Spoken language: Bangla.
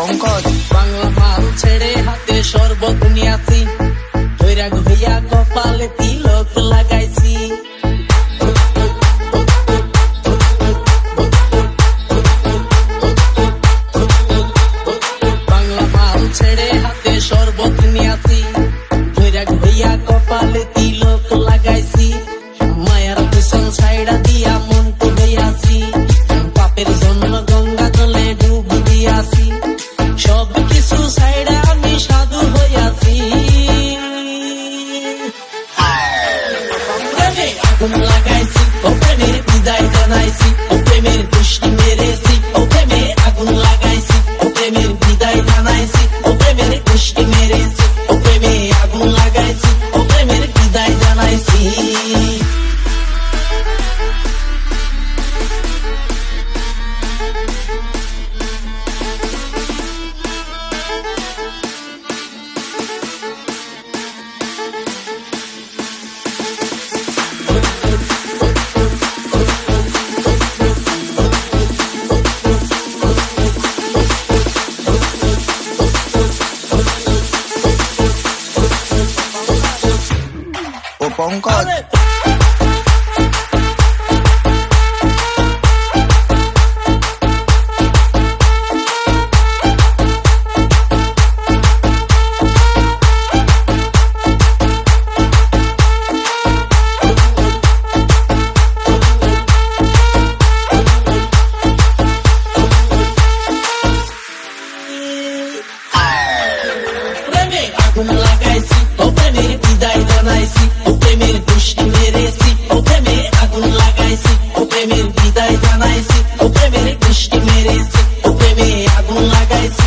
পঙ্কজ বাংলা মাল ছেড়ে হাতে শরবত নিয়াছি, বৈরাগ হইয়া কপালে তিলক লাগাইছি। বাংলা মাল ছেড়ে হাতে শরবত নিয়াছি, বৈরাগ হইয়া কপালে তিলক লাগাইছি। মায়ার পিছন ছাইড়া দিয়া মন হইয়াছি, পাপের জন্য গঙ্গা জলে ডুব দিয়াছি। সব কিছু ছাইড়া আমি সাধু হইয়াছি। প্রেমে আগুন লাগাইছি, ও প্রেমের বিদায় জানাইছি, ও প্রেমের দুষ্টি মেরেছি। ও প্রেমে আগুন লাগাইছি, ও প্রেমের বিদায় জানাইছি, ও প্রেমের দুষ্টি মেরেছি। ও প্রেমে আগুন লাগাইছি, ও প্রেমের বিদায় জানাইছি। ও পঙ্কজ প্রেমে আগুন লাগাইছি, ও প্রেমের বিদায় জানাইছি, ও প্রেমের দুষ্টি মেরেছি। ও প্রেমে আগুন লাগাইছি, ও প্রেমের বিদায় জানাইছি, ও প্রেমের দুষ্টি মেরেছি। ও প্রেমে আগুন লাগাইছি,